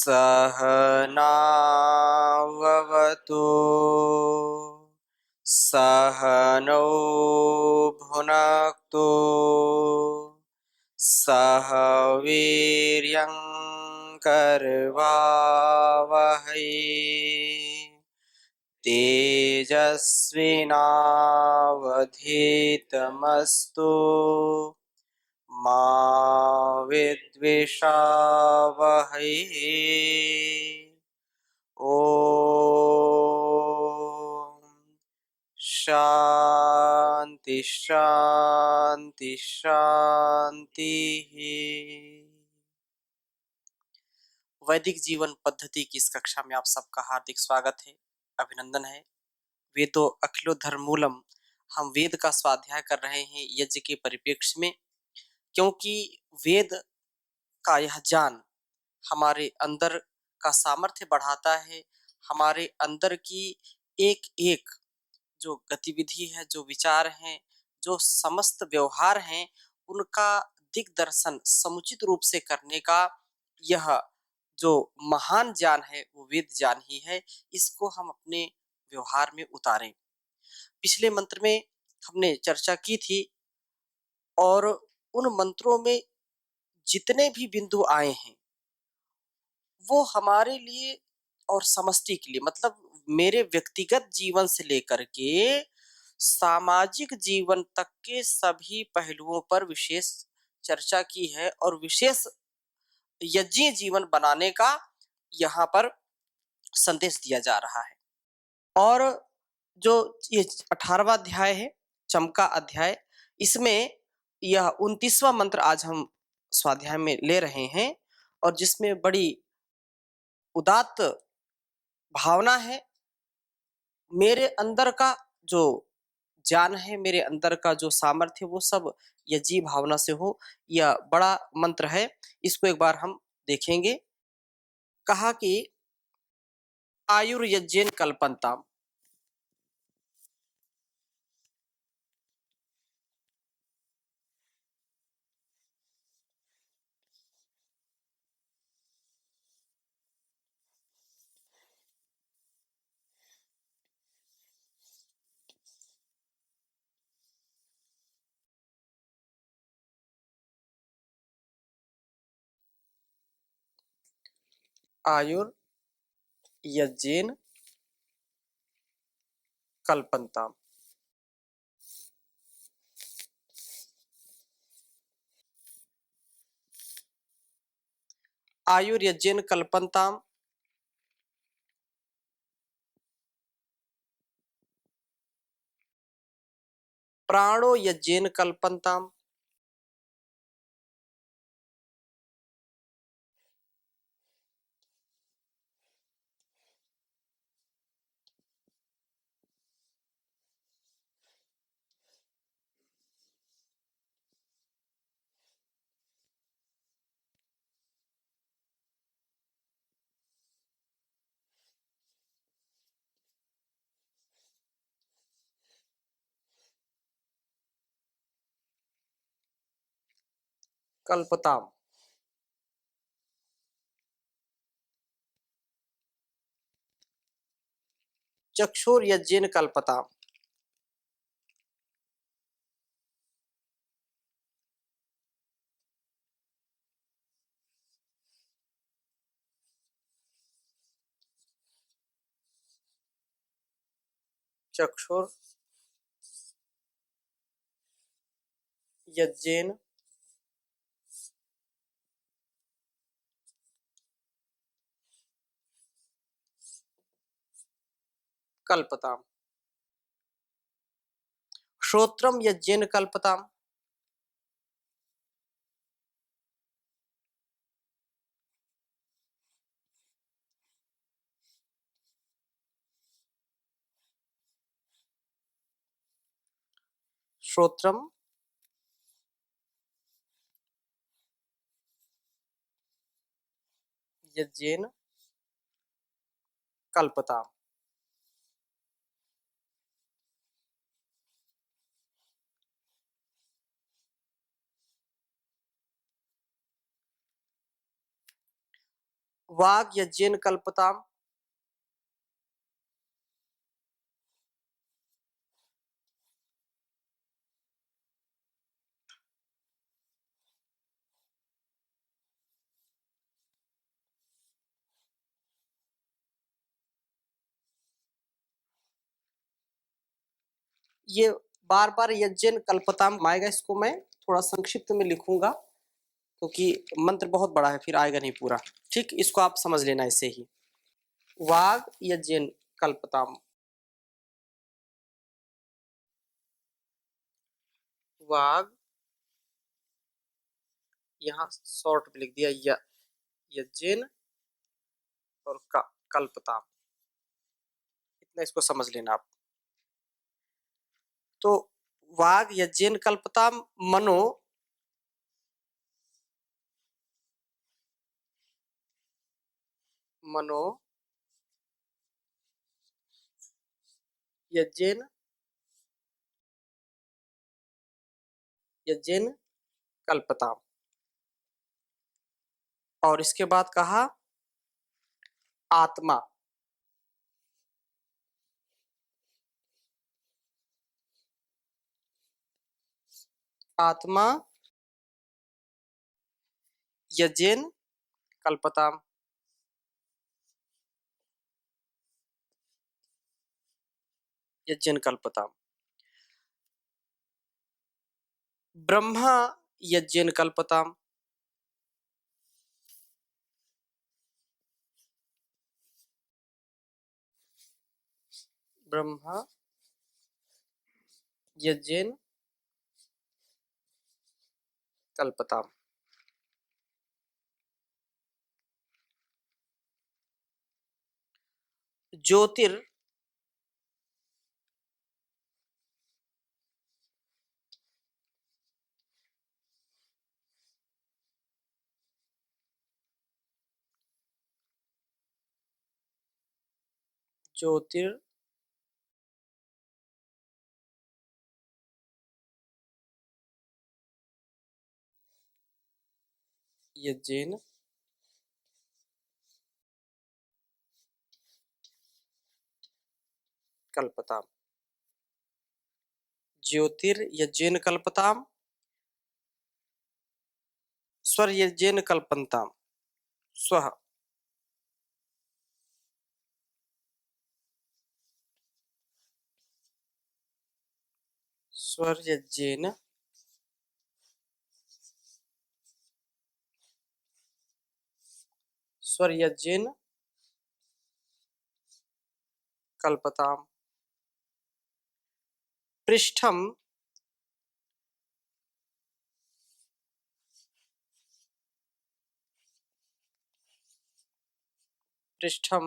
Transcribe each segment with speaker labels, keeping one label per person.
Speaker 1: सहनाववतु सहनौ भुनक्तु सह वीर्यं करवावहै तेजस्विनावधीतमस्तु मा विद्विषावहै। ओम शांति शांति शांति। वैदिक जीवन पद्धति की इस कक्षा में आप सबका हार्दिक स्वागत है, अभिनंदन है। वेदो अखिलो धर्म मूलम, हम वेद का स्वाध्याय कर रहे हैं यज्ञ के परिप्रेक्ष्य में, क्योंकि वेद का यह ज्ञान हमारे अंदर का सामर्थ्य बढ़ाता है। हमारे अंदर की एक एक जो गतिविधि है, जो विचार हैं, जो समस्त व्यवहार हैं, उनका दिग्दर्शन समुचित रूप से करने का यह जो महान ज्ञान है वो वेद ज्ञान ही है। इसको हम अपने व्यवहार में उतारें। पिछले मंत्र में हमने चर्चा की थी और उन मंत्रों में जितने भी बिंदु आए हैं वो हमारे लिए और समष्टि के लिए, मतलब मेरे व्यक्तिगत जीवन से लेकर के सामाजिक जीवन तक के सभी पहलुओं पर विशेष चर्चा की है और विशेष यज्ञीय जीवन बनाने का यहाँ पर संदेश दिया जा रहा है। और जो ये 18वां अध्याय है, चमका अध्याय, इसमें यह 29वां मंत्र आज हम स्वाध्याय में ले रहे हैं और जिसमें बड़ी उदात्त भावना है। मेरे अंदर का जो ज्ञान है, मेरे अंदर का जो सामर्थ्य, वो सब यज्ञ भावना से हो। यह बड़ा मंत्र है, इसको एक बार हम देखेंगे। कहा कि आयुर्यज्ञेन कल्पन्ताम, आयुर्यज्ञेन कल्पन्ताम। आयुर्यज्ञेन कल्पन्ताम, प्राणो यज्ञेन कल्पन्ताम, कल्पताम। चक्षुर यज्ञेन कल्पताम, चक्षुर यज्ञेन कल्पताम, श्रोत्रम यज्ञेन कल्पताम, श्रोत्रम यज्ञेन कल्पताम। वाग यज्ञेन कल्पताम। ये बार बार यज्ञेन कल्पताम आएगा, इसको मैं थोड़ा संक्षिप्त में लिखूंगा क्योंकि मंत्र बहुत बड़ा है, फिर आएगा नहीं पूरा। ठीक, इसको आप समझ लेना ऐसे ही। वाग यज्ञेन कल्पताम। वाग, यहाँ शॉर्ट में लिख दिया यज्ञेन और कल्पताम, इतना इसको समझ लेना आप। तो वाग यज्ञेन कल्पताम मनो, मनो यज्ञेन, यज्ञेन कल्पताम। और इसके बाद कहा आत्मा, आत्मा यज्ञेन कल्पताम। यज्ञेन कल्पताम। ब्रह्मा यज्ञेन कल्पताम। ब्रह्मा यज्ञेन कल्पताम। ज्योतिर ज्योतिर यज्ञेन कल्पताम। ज्योतिर यज्ञेन कल्पताम, स्वर यज्ञेन कल्पन्ताम। स्वः, स्वर यज्ञेन स्वर यज्ञेन कल्पताम। पृष्ठम पृष्ठम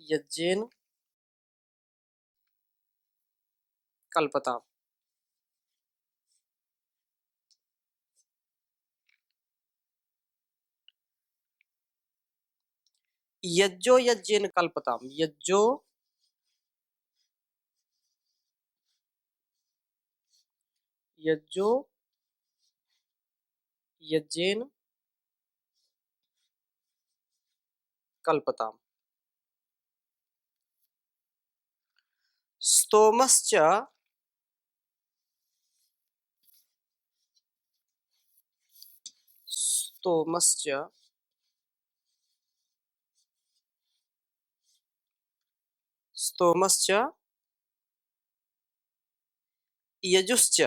Speaker 1: यज्ञेन कल्पताम। यज्जो यज्ञेन कल्पताम। यज्जो यज्जो यज्ञेन कल्पताम। स्तोमश्च स्तोमश्च स्तोमश्च यजुश्च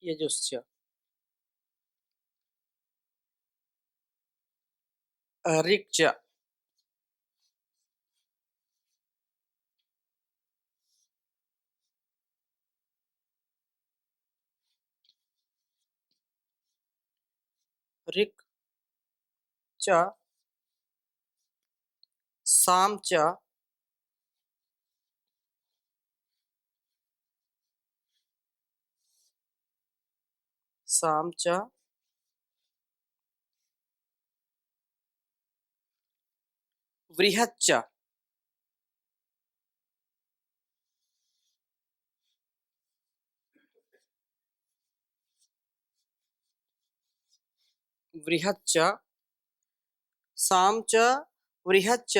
Speaker 1: यजुश्च ऋक्च ऋक् च साम च साम च वृहच्च वृहच्च साम च वृहच्च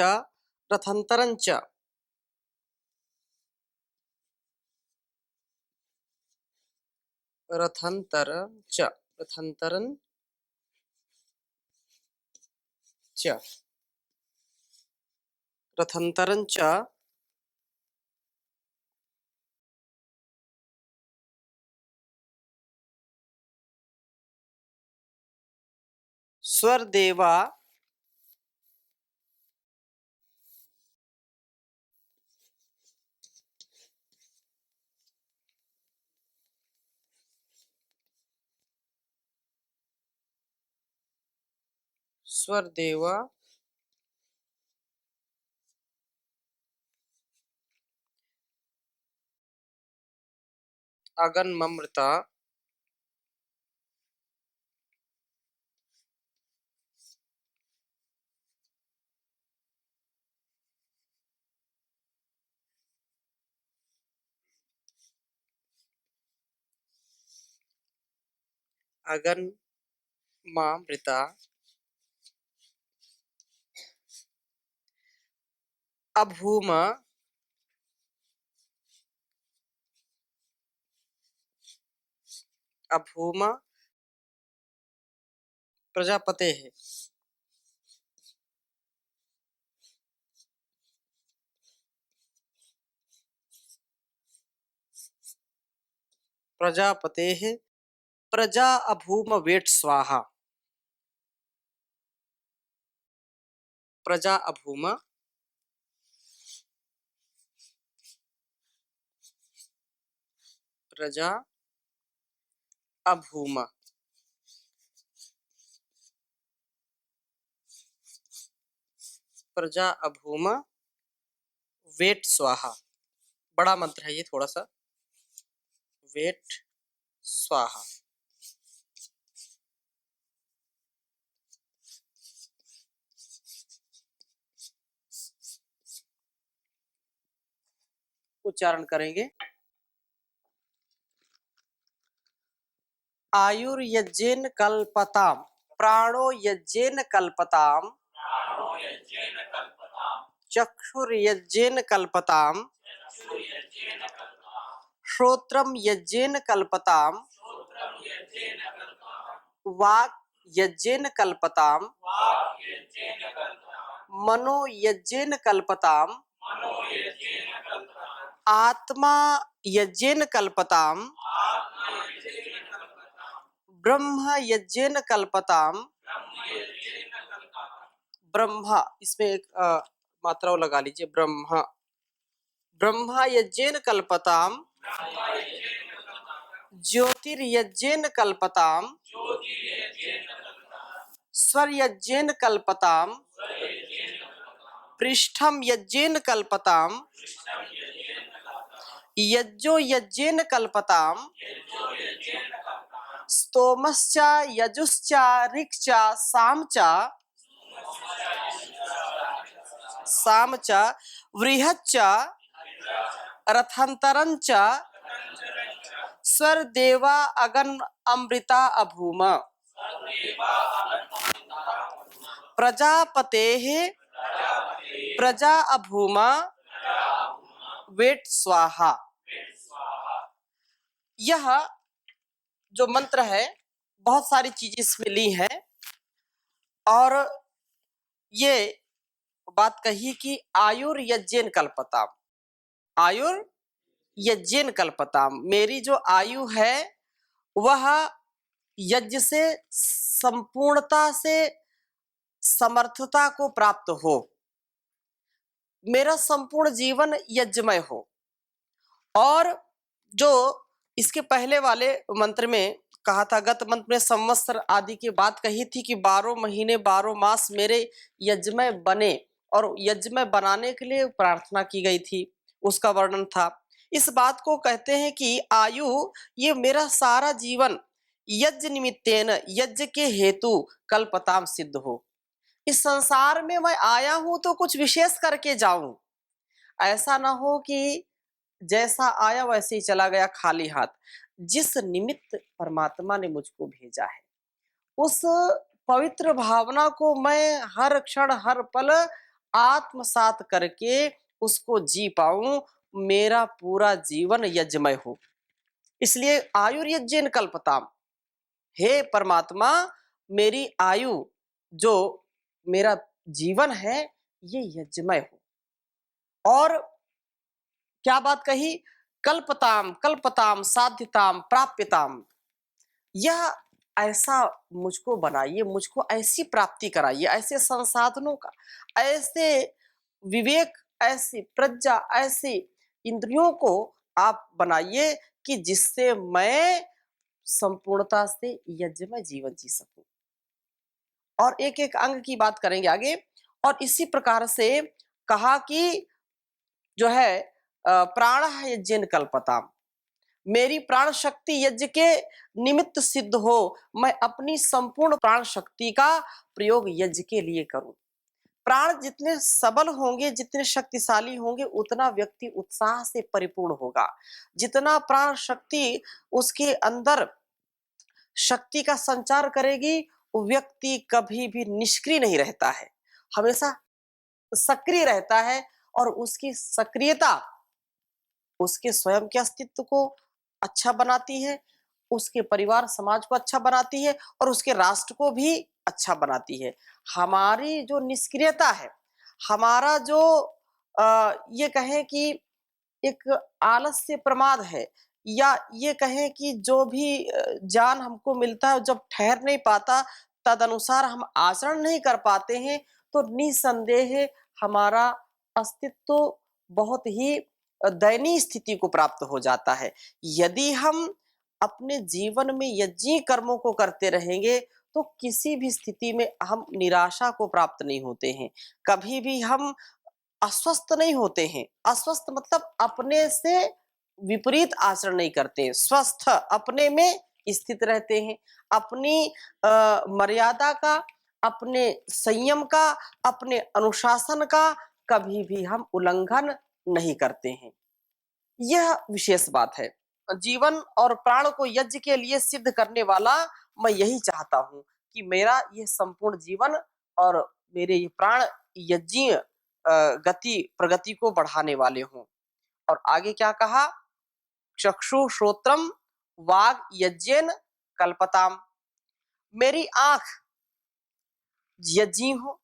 Speaker 1: रथंतरंच रथंतरंच रथंतरंच रथंतरंच स्वरदेवा स्वरदेवा अगन्ममृता अगन्मामृता अभूम अभूम प्रजापते है प्रजापते है प्रजा अभूम वेट स्वाहा प्रजा अभूम प्रजा अभूम प्रजा अभूम वेट स्वाहा। बड़ा मंत्र है ये थोड़ा सा, वेट स्वाहा। उच्चारण करेंगे। आयुर्यज्ञेन कल्पताम प्राणो यज्ञेन कल्पताम चक्षुर्यज्ञेन कल्पताम श्रोत्रम यज्ञेन कल्पताम वाक् यज्ञेन कल्पताम मनो यज्ञेन कल्पताम आत्मा यज्ञेन कल्पताम ब्रह्म यज्ञेन कल्पताम। ब्रह्मा, इसमें एक मात्रा लगा लीजिए, ब्रह्मा ब्रह्मा यज्ञेन कल्पताम ज्योतिर्यज्ञेन कल्पताम स्वर यज्ञेन कल्पताम पृष्ठम यज्ञेन कल्पताम यज्ञो यज्ञेन कल्पताम स्तोमश्च यजुश्च ऋक्श्च सामच वृहच्च रथंतरंच स्वरदेवा अगन अमृता अभूम प्रजापतेः प्रजा अभूम वेट स्वाहा। यह जो मंत्र है बहुत सारी चीजें इसमें ली हैं और ये बात कही कि आयुर्यज्ञेन कल्पताम, आयुर्यज्ञेन कल्पताम, मेरी जो आयु है वह यज्ञ से संपूर्णता से समर्थता को प्राप्त हो, मेरा संपूर्ण जीवन यज्ञमय हो। और जो इसके पहले वाले मंत्र में कहा था, गत मंत्र में संवत्सर आदि की बात कही थी कि 12 महीने 12 मास मेरे यज्ञमय बने और यज्ञमय बनाने के लिए प्रार्थना की गई थी, उसका वर्णन था। इस बात को कहते हैं कि आयु, ये मेरा सारा जीवन यज्ञ निमित्तेन यज्ञ के हेतु कल्पताम सिद्ध हो। इस संसार में मैं आया हूं तो कुछ विशेष करके जाऊं। ऐसा ना हो कि जैसा आया वैसे ही चला गया खाली हाथ। जिस निमित्त परमात्मा ने मुझको भेजा है उस पवित्र भावना को मैं हर क्षण हर पल आत्मसात करके उसको जी पाऊं, मेरा पूरा जीवन यज्ञमय हो। इसलिए आयुर्यज्ञेन कल्पताम, हे परमात्मा मेरी आयु जो मेरा जीवन है ये यज्ञमय हो। और क्या बात कही, कल्पताम कल्पताम साध्यताम प्राप्यताम, यह ऐसा मुझको बनाइए, मुझको ऐसी प्राप्ति कराइए, ऐसे संसाधनों का, ऐसे विवेक, ऐसी प्रज्ञा, ऐसे इंद्रियों को आप बनाइए कि जिससे मैं संपूर्णता से यज्ञमय जीवन जी सकूं। और एक एक अंग की बात करेंगे आगे। और इसी प्रकार से कहा कि जो है प्राण यज्ञेन कल्पताम, मेरी प्राण शक्ति यज्ञ के निमित्त सिद्ध हो, मैं अपनी संपूर्ण प्राण शक्ति का प्रयोग यज्ञ के लिए करूं। प्राण जितने सबल होंगे, जितने शक्तिशाली होंगे, उतना व्यक्ति उत्साह से परिपूर्ण होगा। जितना प्राण शक्ति उसके अंदर शक्ति का संचार करेगी, वो व्यक्ति कभी भी निष्क्रिय नहीं रहता है, हमेशा सक्रिय रहता है। और उसकी सक्रियता उसके स्वयं के अस्तित्व को अच्छा बनाती है, उसके परिवार समाज को अच्छा बनाती है और उसके राष्ट्र को भी अच्छा बनाती है। हमारी जो निष्क्रियता है, हमारा जो ये कहें कि एक आलस्य प्रमाद है, या ये कहें कि जो भी ज्ञान हमको मिलता है जब ठहर नहीं पाता, तदनुसार हम आचरण नहीं कर पाते हैं, तो निसंदेह हमारा अस्तित्व बहुत ही दयनीय स्थिति को प्राप्त हो जाता है। यदि हम अपने जीवन में यज्ञीय कर्मों को करते रहेंगे तो किसी भी स्थिति में हम निराशा को प्राप्त नहीं होते हैं, कभी भी हम अस्वस्थ नहीं होते हैं। अस्वस्थ मतलब अपने से विपरीत आचरण नहीं करते, स्वस्थ अपने में स्थित रहते हैं। अपनी मर्यादा का, अपने संयम का, अपने अनुशासन का कभी भी हम उल्लंघन नहीं करते हैं। यह विशेष बात है। जीवन और प्राण को यज्ञ के लिए सिद्ध करने वाला मैं यही चाहता हूं कि मेरा यह संपूर्ण जीवन और मेरे ये प्राण यज्ञीय गति प्रगति को बढ़ाने वाले हों। और आगे क्या कहा, चक्षु श्रोत्रम वाग यज्ञेन कल्पताम, मेरी आंख यज्ञी हो,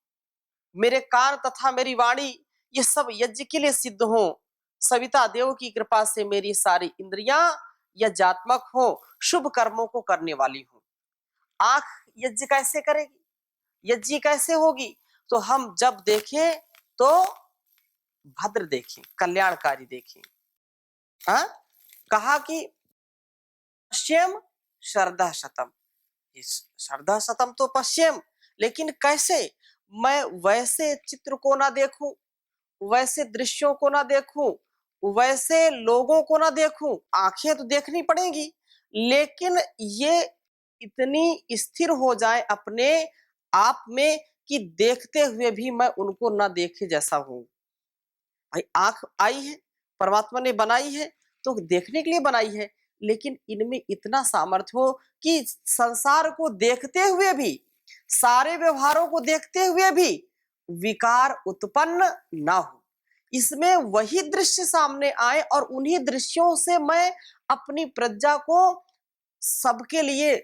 Speaker 1: मेरे कान तथा मेरी वाणी ये सब यज्ञ के लिए सिद्ध हो। सविता देव की कृपा से मेरी सारी इंद्रियां यज्ञात्मक हो, शुभ कर्मों को करने वाली हो। आंख यज्ञ कैसे करेगी, यज्ञ कैसे होगी, तो हम जब देखें तो भद्र देखें, कल्याणकारी देखें। हाँ, कहा कि पश्चिम श्रद्धा शतम, श्रद्धा शतम तो पश्चिम, लेकिन कैसे, मैं वैसे चित्र को ना देखूं, वैसे दृश्यों को ना देखूं, वैसे लोगों को ना देखूं। आंखें तो देखनी पड़ेगी, लेकिन ये इतनी स्थिर हो जाए अपने आप में कि देखते हुए भी मैं उनको ना देखे जैसा हूं। भाई आंख आई है, परमात्मा ने बनाई है तो देखने के लिए बनाई है, लेकिन इनमें इतना सामर्थ्य हो कि संसार को देखते हुए भी, सारे व्यवहारों को देखते हुए भी विकार उत्पन्न ना हो। इसमें वही दृश्य सामने आए और उन्हीं दृश्यों से मैं अपनी प्रज्ञा को सबके लिए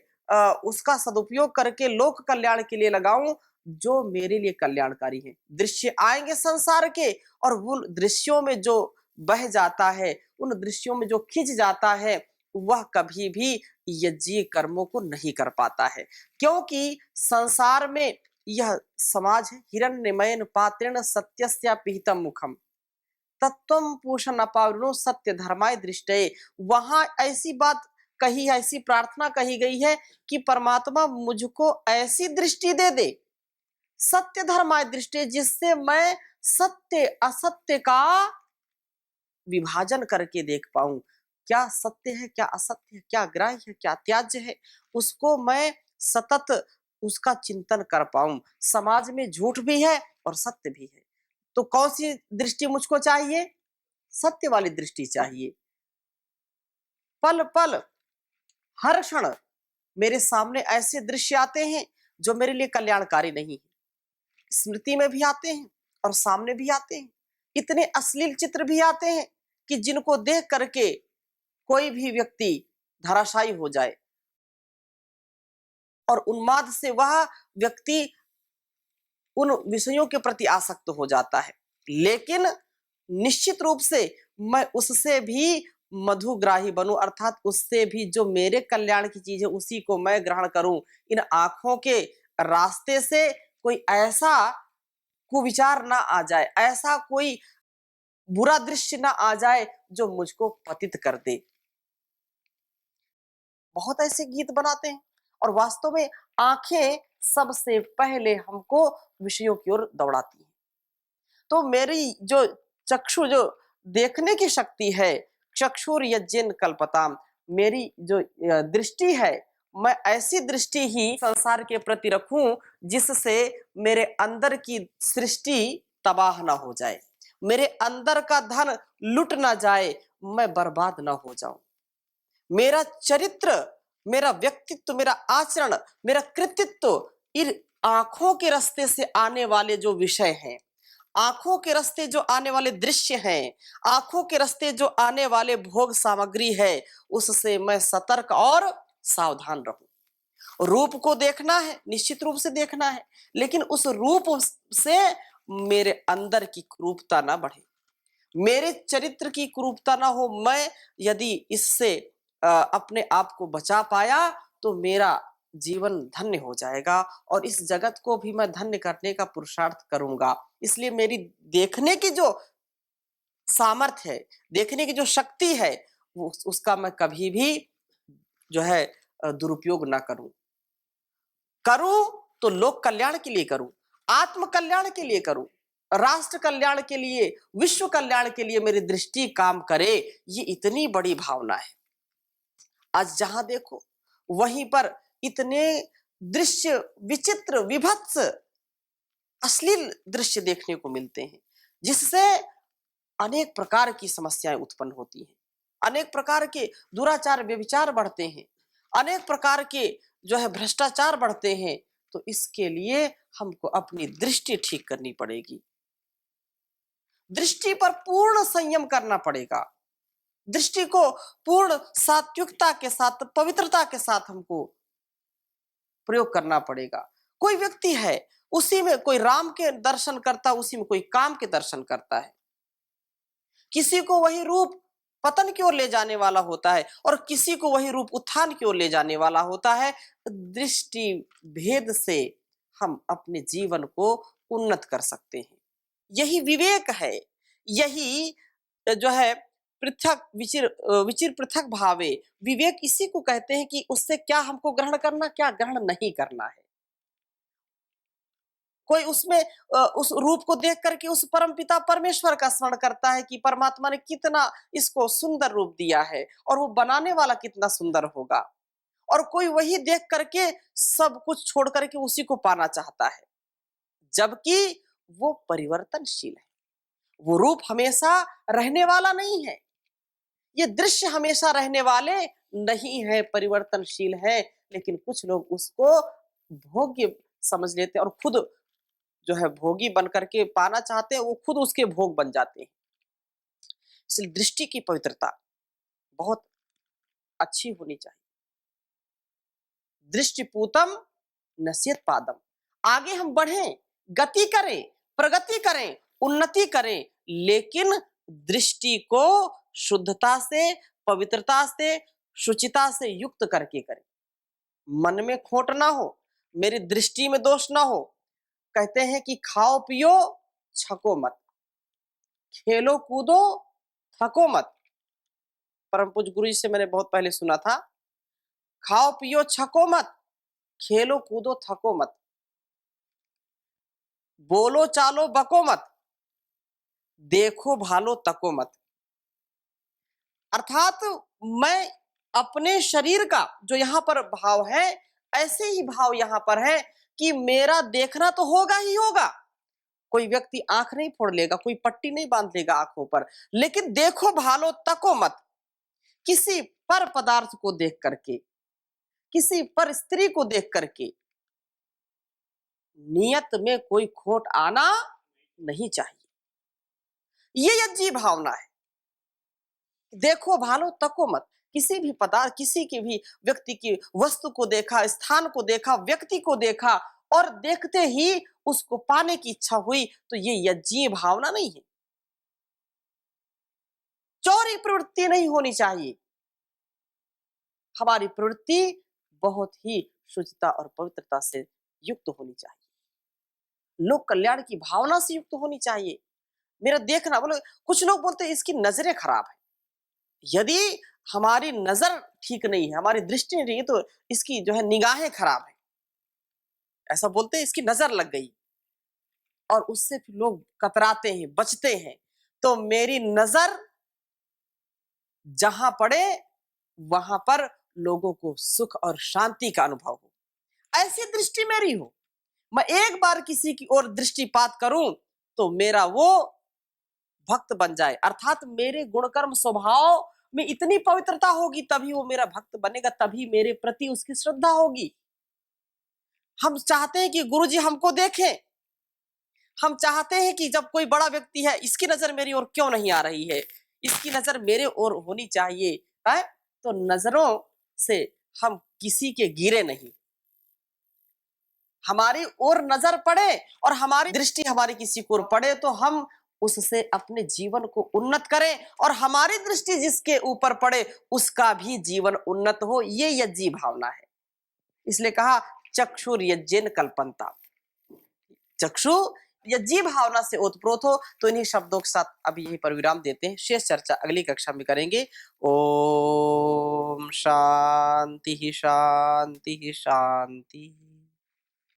Speaker 1: उसका सदुपयोग करके लोक कल्याण के लिए लगाऊं, जो मेरे लिए कल्याणकारी है। दृश्य आएंगे संसार के और उन दृश्यों में जो बह जाता है, उन दृश्यों में जो खिंच जाता है, वह कभी भी यज्ञीय कर्मों को नहीं कर पाता है। क्योंकि संसार में यह समाज है, हिरण्यमयन पात्रेण सत्यस्या पिहितम मुखम तत्वम पूषण अपावृणो सत्य धर्माय दृष्टये। वहां ऐसी बात कही, ऐसी प्रार्थना कही गई है कि परमात्मा मुझको ऐसी दृष्टि दे दे, सत्य धर्माय दृष्टि, जिससे मैं सत्य असत्य का विभाजन करके देख पाऊं। क्या सत्य है, क्या असत्य है, क्या ग्राह्य है, क्या त्याज्य है, उसको मैं सतत उसका चिंतन कर पाऊं। समाज में झूठ भी है और सत्य भी है, तो कौन सी दृष्टि मुझको चाहिए? सत्य वाली दृष्टि चाहिए। पल पल, हर क्षण मेरे सामने ऐसे दृश्य आते हैं जो मेरे लिए कल्याणकारी नहीं है। स्मृति में भी आते हैं और सामने भी आते हैं। इतने अश्लील चित्र भी आते हैं कि जिनको देख करके कोई भी व्यक्ति धराशायी हो जाए और उन्माद से वह व्यक्ति उन विषयों के प्रति आसक्त हो जाता है। लेकिन निश्चित रूप से मैं उससे भी मधुग्राही बनूं, अर्थात उससे भी जो मेरे कल्याण की चीज है उसी को मैं ग्रहण करूं। इन आंखों के रास्ते से कोई ऐसा कुविचार ना आ जाए, ऐसा कोई बुरा दृश्य ना आ जाए जो मुझको पतित कर दे। बहुत ऐसे गीत बनाते हैं और वास्तव में आंखें सबसे पहले हमको विषयों की ओर दौड़ाती हैं। तो मेरी जो चक्षु जो देखने की शक्ति है, चक्षुर यज्ञन कल्पताम, मेरी जो दृष्टि है, मैं ऐसी दृष्टि ही संसार के प्रति रखूं जिससे मेरे अंदर की सृष्टि तबाह ना हो जाए, मेरे अंदर का धन लुट ना जाए, मैं बर्बाद ना हो जाऊं। मेरा चरित्र, मेरा व्यक्तित्व, मेरा आचरण, मेरा कृतित्व इन आंखों के रास्ते से आने वाले जो विषय हैं, आंखों के रास्ते जो आने वाले दृश्य हैं, आंखों के रास्ते जो आने वाले भोग सामग्री है, उससे मैं सतर्क और सावधान रहूं। रूप को देखना है, निश्चित रूप से देखना है, लेकिन उस रूप से मेरे अंदर की क्रूरता ना बढ़े, मेरे चरित्र की क्रूरता ना हो। मैं यदि इससे अपने आप को बचा पाया तो मेरा जीवन धन्य हो जाएगा और इस जगत को भी मैं धन्य करने का पुरुषार्थ करूंगा। इसलिए मेरी देखने की जो सामर्थ्य है, देखने की जो शक्ति है, वो उसका मैं कभी भी जो है दुरुपयोग ना करूं। करूं तो लोक कल्याण के लिए करूं, आत्म कल्याण के लिए करूं, राष्ट्र कल्याण के लिए, विश्व कल्याण के लिए मेरी दृष्टि काम करे। ये इतनी बड़ी भावना है। आज जहां देखो वहीं पर इतने दृश्य विचित्र, विभत्स, अश्लील दृश्य देखने को मिलते हैं, जिससे अनेक प्रकार की समस्याएं उत्पन्न होती हैं, अनेक प्रकार के दुराचार व्यभिचार बढ़ते हैं, अनेक प्रकार के जो है भ्रष्टाचार बढ़ते हैं। तो इसके लिए हमको अपनी दृष्टि ठीक करनी पड़ेगी, दृष्टि पर पूर्ण संयम करना पड़ेगा, दृष्टि को पूर्ण सात्विकता के साथ, पवित्रता के साथ हमको प्रयोग करना पड़ेगा। कोई व्यक्ति है, उसी में कोई राम के दर्शन करता, उसी में कोई काम के दर्शन करता है। किसी को वही रूप पतन की ओर ले जाने वाला होता है और किसी को वही रूप उत्थान की ओर ले जाने वाला होता है। दृष्टि भेद से हम अपने जीवन को उन्नत कर सकते हैं। यही विवेक है, यही जो है पृथक विचिर विचिर पृथक भावे, विवेक इसी को कहते हैं कि उससे क्या हमको ग्रहण करना, क्या ग्रहण नहीं करना है। कोई उसमें उस रूप को देख करके उस परमपिता परमेश्वर का स्मरण करता है कि परमात्मा ने कितना इसको सुंदर रूप दिया है और वो बनाने वाला कितना सुंदर होगा। और कोई वही देख करके सब कुछ छोड़ करके उसी को पाना चाहता है, जबकि वो परिवर्तनशील है। वो रूप हमेशा रहने वाला नहीं है, ये दृश्य हमेशा रहने वाले नहीं है, परिवर्तनशील है। लेकिन कुछ लोग उसको भोग्य समझ लेते हैं और खुद जो है भोगी बन करके पाना चाहते हैं, वो खुद उसके भोग बन जाते हैं। इसलिए दृष्टि की पवित्रता बहुत अच्छी होनी चाहिए। दृष्टिपूतम नश्यत पादम, आगे हम बढ़ें, गति करें, प्रगति करें, उन्नति करें, लेकिन दृष्टि को शुद्धता से, पवित्रता से, शुचिता से युक्त करके करें। मन में खोट ना हो, मेरी दृष्टि में दोष ना हो। कहते हैं कि खाओ पियो छको मत, खेलो कूदो थको मत। परम पूज्य गुरु जी से मैंने बहुत पहले सुना था, खाओ पियो छको मत, खेलो कूदो थको मत, बोलो चालो बको मत, देखो भालो तको मत। अर्थात मैं अपने शरीर का जो यहाँ पर भाव है, ऐसे ही भाव यहाँ पर है कि मेरा देखना तो होगा ही होगा। कोई व्यक्ति आंख नहीं फोड़ लेगा, कोई पट्टी नहीं बांध लेगा आंखों पर, लेकिन देखो भालो तको मत। किसी पर पदार्थ को देख करके, किसी पर स्त्री को देख करके नियत में कोई खोट आना नहीं चाहिए। ये यज्ञी भावना है। देखो भालो तको मत। किसी भी पदार्थ, किसी की भी व्यक्ति की वस्तु को देखा, स्थान को देखा, व्यक्ति को देखा और देखते ही उसको पाने की इच्छा हुई, तो ये यज्ञीय भावना नहीं है। चौरी प्रवृत्ति नहीं होनी चाहिए। हमारी प्रवृत्ति बहुत ही शुचिता और पवित्रता से युक्त होनी चाहिए। लोक कल्याण की भावना से युक्त होनी चाहिए। मेरा देखना, बोले कुछ लोग बोलते हैं इसकी नजरें खराब है। यदि हमारी नजर ठीक नहीं है, हमारी दृष्टि नहीं है, तो इसकी जो है निगाहें खराब है, ऐसा बोलते हैं, इसकी नजर लग गई और उससे फिर लोग कतराते हैं, बचते हैं। तो मेरी नजर जहां पड़े वहां पर लोगों को सुख और शांति का अनुभव हो, ऐसी दृष्टि मेरी हो। मैं एक बार किसी की ओर दृष्टिपात करूं तो मेरा वो भक्त बन जाए, अर्थात मेरे गुणकर्म स्वभाव में इतनी पवित्रता होगी, तभी वो मेरा भक्त बनेगा, तभी मेरे प्रति उसकी श्रद्धा होगी। हम चाहते हैं कि गुरुजी हमको देखें। हम चाहते हैं कि जब कोई बड़ा व्यक्ति है, इसकी नजर मेरी ओर क्यों नहीं आ रही है, इसकी नजर मेरे ओर होनी चाहिए है। तो नजरों से हम किसी के गिरे नहीं, हमारी ओर नजर पड़े और हमारी दृष्टि हमारी किसी को ओर पड़े तो हम उससे अपने जीवन को उन्नत करें और हमारी दृष्टि जिसके ऊपर पड़े उसका भी जीवन उन्नत हो। ये यज्ञी भावना है। इसलिए कहा चक्षुर यज्ञेन कल्पन्ता। चक्षु यज्ञी भावना से ओतप्रोत हो। तो इन्हीं शब्दों के साथ अभी यहीं पर विराम देते हैं। शेष चर्चा अगली कक्षा में करेंगे। ओम शांति शांति शांति।